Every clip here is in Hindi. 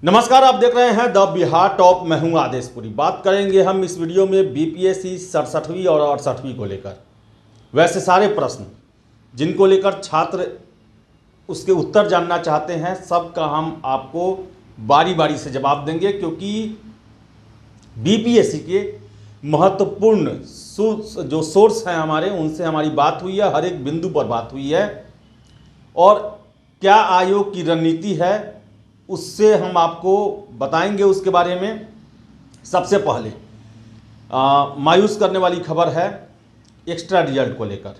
नमस्कार, आप देख रहे हैं द बिहार टॉप। मैं हूं आदेशपुरी। बात करेंगे हम इस वीडियो में बीपीएससी 67वीं और 68वीं को लेकर। वैसे सारे प्रश्न जिनको लेकर छात्र उसके उत्तर जानना चाहते हैं, सबका हम आपको बारी बारी से जवाब देंगे, क्योंकि बीपीएससी के महत्वपूर्ण जो सोर्स हैं हमारे, उनसे हमारी बात हुई है, हर एक बिंदु पर बात हुई है। और क्या आयोग की रणनीति है उससे हम आपको बताएंगे। उसके बारे में सबसे पहले मायूस करने वाली खबर है एक्स्ट्रा रिजल्ट को लेकर।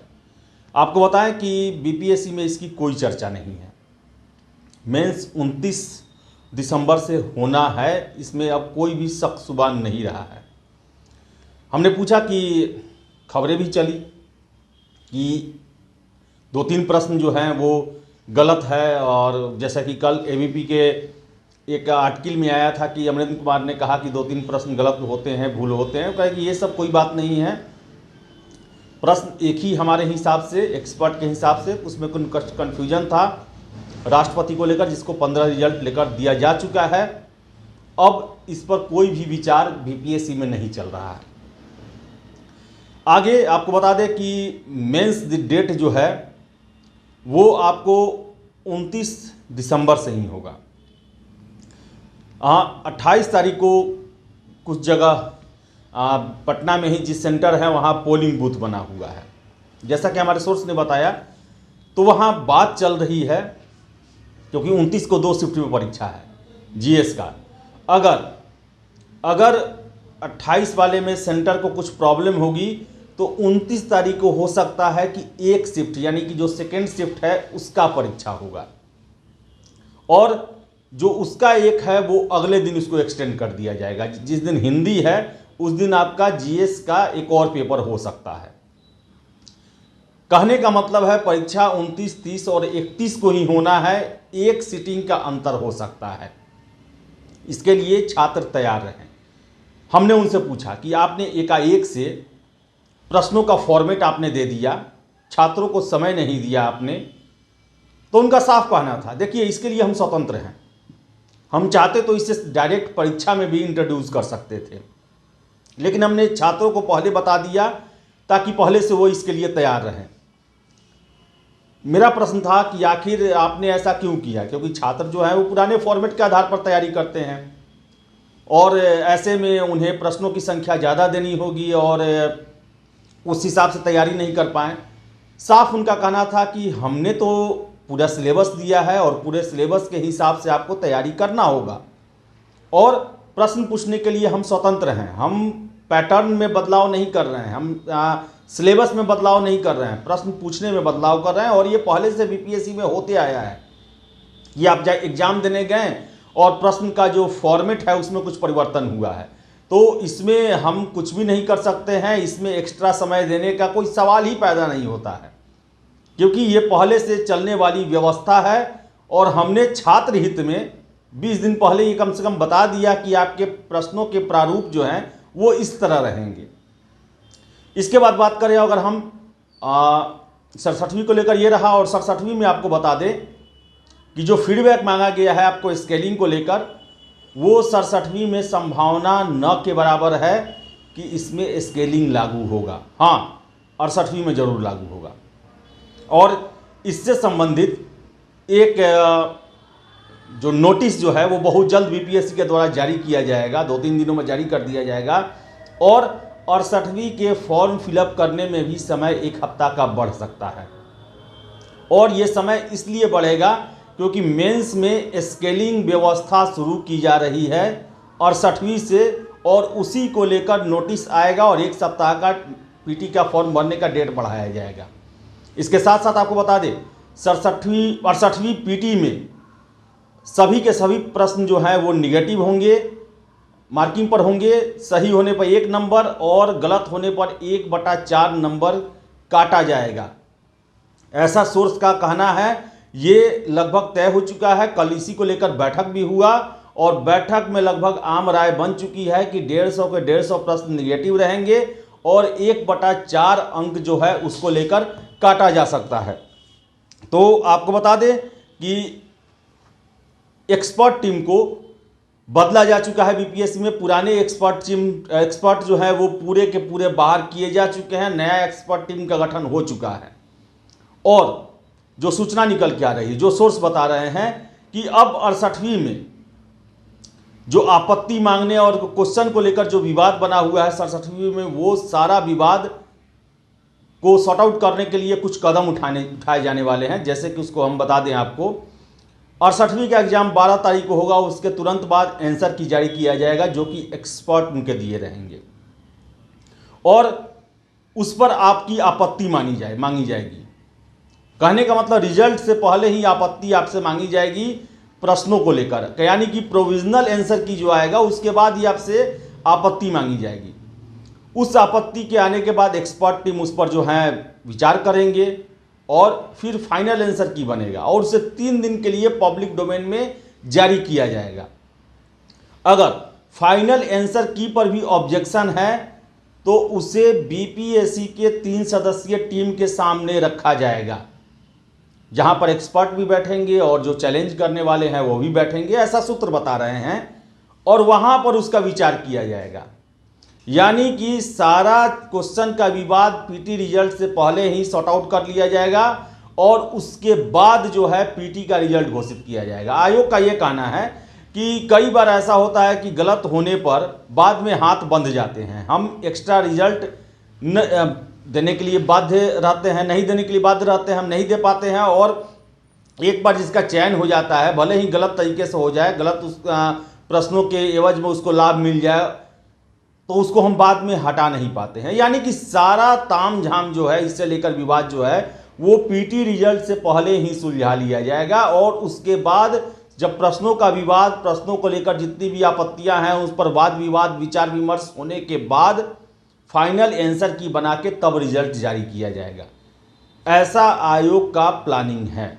आपको बताएं कि बीपीएससी में इसकी कोई चर्चा नहीं है। मेंस 29 दिसंबर से होना है, इसमें अब कोई भी शक शुबा नहीं रहा है। हमने पूछा कि खबरें भी चली कि 2-3 प्रश्न जो हैं वो गलत है, और जैसा कि कल एबीपी के एक आर्टिकल में आया था कि अमरेंद्र कुमार ने कहा कि 2-3 प्रश्न गलत होते हैं, भूल होते हैं। कहा कि ये सब कोई बात नहीं है, प्रश्न एक ही हमारे हिसाब से, एक्सपर्ट के हिसाब से। उसमें कुछ कन्फ्यूजन था राष्ट्रपति को लेकर, जिसको 15 रिजल्ट लेकर दिया जा चुका है। अब इस पर कोई भी विचार बीपीएससी में नहीं चल रहा है। आगे आपको बता दें कि मेंस डेट जो है वो आपको 29 दिसंबर से ही होगा। हाँ, 28 तारीख को कुछ जगह पटना में ही जिस सेंटर है वहाँ पोलिंग बूथ बना हुआ है, जैसा कि हमारे सोर्स ने बताया। तो वहाँ बात चल रही है, क्योंकि 29 को 2 शिफ्ट में परीक्षा है जीएस का। अगर 28 वाले में सेंटर को कुछ प्रॉब्लम होगी तो 29 तारीख को हो सकता है कि एक शिफ्ट, यानी कि जो सेकेंड शिफ्ट है उसका परीक्षा होगा, और जो उसका एक है वो अगले दिन उसको एक्सटेंड कर दिया जाएगा। जिस दिन हिंदी है उस दिन आपका जीएस का एक और पेपर हो सकता है। कहने का मतलब है परीक्षा 29, 30 और 31 को ही होना है, एक सीटिंग का अंतर हो सकता है। इसके लिए छात्र तैयार रहें। हमने उनसे पूछा कि आपने एकाएक से प्रश्नों का फॉर्मेट आपने दे दिया, छात्रों को समय नहीं दिया आपने, तो उनका साफ कहना था देखिए इसके लिए हम स्वतंत्र हैं, हम चाहते तो इसे डायरेक्ट परीक्षा में भी इंट्रोड्यूस कर सकते थे, लेकिन हमने छात्रों को पहले बता दिया ताकि पहले से वो इसके लिए तैयार रहें। मेरा प्रश्न था कि आखिर आपने ऐसा क्यों किया, क्योंकि छात्र जो हैं वो पुराने फॉर्मेट के आधार पर तैयारी करते हैं, और ऐसे में उन्हें प्रश्नों की संख्या ज़्यादा देनी होगी और उस हिसाब से तैयारी नहीं कर पाए। साफ उनका कहना था कि हमने तो पूरा सिलेबस दिया है और पूरे सिलेबस के हिसाब से आपको तैयारी करना होगा, और प्रश्न पूछने के लिए हम स्वतंत्र हैं। हम पैटर्न में बदलाव नहीं कर रहे हैं, हम सिलेबस में बदलाव नहीं कर रहे हैं, प्रश्न पूछने में बदलाव कर रहे हैं। और ये पहले से बीपीएससी में होते आया है कि आप एग्जाम देने गए और प्रश्न का जो फॉर्मेट है उसमें कुछ परिवर्तन हुआ है, तो इसमें हम कुछ भी नहीं कर सकते हैं। इसमें एक्स्ट्रा समय देने का कोई सवाल ही पैदा नहीं होता है, क्योंकि ये पहले से चलने वाली व्यवस्था है। और हमने छात्र हित में 20 दिन पहले ये कम से कम बता दिया कि आपके प्रश्नों के प्रारूप जो हैं वो इस तरह रहेंगे। इसके बाद बात करें अगर हम 67वीं को लेकर, ये रहा। और 67वीं में आपको बता दें कि जो फीडबैक मांगा गया है आपको स्केलिंग को लेकर, वो 67वीं में संभावना न के बराबर है कि इसमें स्केलिंग लागू होगा। हाँ, 68वीं में जरूर लागू होगा। और इससे संबंधित एक जो नोटिस जो है वो बहुत जल्द बीपीएससी के द्वारा जारी किया जाएगा, 2-3 दिनों में जारी कर दिया जाएगा। और 68वीं के फॉर्म फिलअप करने में भी समय 1 हफ्ता का बढ़ सकता है। और ये समय इसलिए बढ़ेगा क्योंकि मेंस में स्केलिंग व्यवस्था शुरू की जा रही है 68वीं से, और उसी को लेकर नोटिस आएगा और 1 सप्ताह का पीटी का फॉर्म भरने का डेट बढ़ाया जाएगा। इसके साथ साथ आपको बता दें 68वीं पीटी में सभी के सभी प्रश्न जो हैं वो निगेटिव होंगे, मार्किंग पर होंगे। सही होने पर 1 नंबर और गलत होने पर 1/4 नंबर काटा जाएगा, ऐसा सोर्स का कहना है। ये लगभग तय हो चुका है। कल इसी को लेकर बैठक भी हुआ, और बैठक में लगभग आम राय बन चुकी है कि 150 के 150 प्रश्न निगेटिव रहेंगे और 1/4 अंक जो है उसको लेकर काटा जा सकता है। तो आपको बता दें कि एक्सपर्ट टीम को बदला जा चुका है बीपीएससी में। पुराने एक्सपर्ट जो है वो पूरे के पूरे बाहर किए जा चुके हैं, नया एक्सपर्ट टीम का गठन हो चुका है। और जो सूचना निकल के आ रही है, जो सोर्स बता रहे हैं कि अब 68वीं में जो आपत्ति मांगने और क्वेश्चन को लेकर जो विवाद बना हुआ है 67वीं में, वो सारा विवाद को सॉर्ट आउट करने के लिए कुछ कदम उठाए जाने वाले हैं। जैसे कि उसको हम बता दें आपको, 68वीं का एग्जाम 12 तारीख को होगा, उसके तुरंत बाद आंसर की जारी किया जाएगा जो कि एक्सपर्ट उनके दिए रहेंगे और उस पर आपकी आपत्ति मांगी जाएगी। कहने का मतलब रिजल्ट से पहले ही आपत्ति आपसे मांगी जाएगी प्रश्नों को लेकर, यानी कि प्रोविजनल आंसर की जो आएगा उसके बाद ही आपसे आपत्ति मांगी जाएगी। उस आपत्ति के आने के बाद एक्सपर्ट टीम उस पर जो है विचार करेंगे और फिर फाइनल आंसर की बनेगा और उसे 3 दिन के लिए पब्लिक डोमेन में जारी किया जाएगा। अगर फाइनल आंसर की पर भी ऑब्जेक्शन है तो उसे बीपीएससी के 3 सदस्यीय टीम के सामने रखा जाएगा, जहां पर एक्सपर्ट भी बैठेंगे और जो चैलेंज करने वाले हैं वो भी बैठेंगे, ऐसा सूत्र बता रहे हैं। और वहां पर उसका विचार किया जाएगा, यानी कि सारा क्वेश्चन का विवाद पीटी रिजल्ट से पहले ही सॉर्ट आउट कर लिया जाएगा और उसके बाद जो है पीटी का रिजल्ट घोषित किया जाएगा। आयोग का यह कहना है कि कई बार ऐसा होता है कि गलत होने पर बाद में हाथ बंध जाते हैं, हम एक्स्ट्रा रिजल्ट देने के लिए बाध्य रहते हैं, नहीं देने के लिए बाध्य रहते हैं, हम नहीं दे पाते हैं। और एक बार जिसका चयन हो जाता है, भले ही गलत तरीके से हो जाए, गलत प्रश्नों के एवज में उसको लाभ मिल जाए, तो उसको हम बाद में हटा नहीं पाते हैं। यानी कि सारा ताम झाम जो है, इससे लेकर विवाद जो है वो पीटी रिजल्ट से पहले ही सुलझा लिया जाएगा और उसके बाद जब प्रश्नों का विवाद, प्रश्नों को लेकर जितनी भी आपत्तियां हैं उस पर वाद विवाद विचार विमर्श होने के बाद फाइनल आंसर की बना के तब रिजल्ट जारी किया जाएगा। ऐसा आयोग का प्लानिंग है।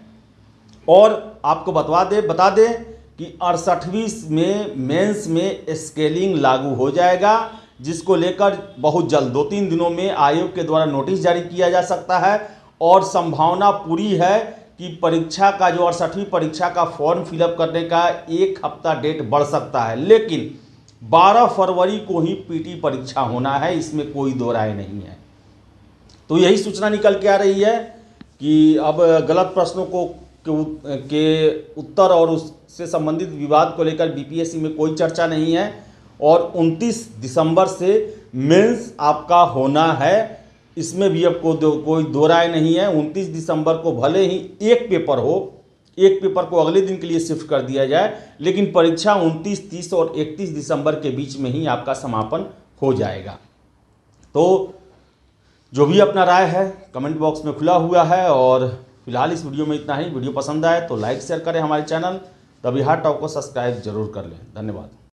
और आपको बता दें कि 68वीं में मेंस में स्केलिंग लागू हो जाएगा, जिसको लेकर बहुत जल्द 2-3 दिनों में आयोग के द्वारा नोटिस जारी किया जा सकता है और संभावना पूरी है कि परीक्षा का जो 68वीं परीक्षा का फॉर्म फिलअप करने का 1 हफ्ता डेट बढ़ सकता है, लेकिन 12 फरवरी को ही पीटी परीक्षा होना है, इसमें कोई दो राय नहीं है। तो यही सूचना निकल के आ रही है कि अब गलत प्रश्नों के उत्तर और उससे संबंधित विवाद को लेकर बीपीएससी में कोई चर्चा नहीं है और 29 दिसंबर से मेंस आपका होना है, इसमें भी अब कोई दो राय नहीं है। 29 दिसंबर को भले ही एक पेपर हो, एक पेपर को अगले दिन के लिए शिफ्ट कर दिया जाए, लेकिन परीक्षा 29, 30 और 31 दिसंबर के बीच में ही आपका समापन हो जाएगा। तो जो भी अपना राय है कमेंट बॉक्स में खुला हुआ है और फिलहाल इस वीडियो में इतना ही। वीडियो पसंद आए तो लाइक शेयर करें हमारे चैनल द बिहार टॉक को सब्सक्राइब जरूर कर लें। धन्यवाद।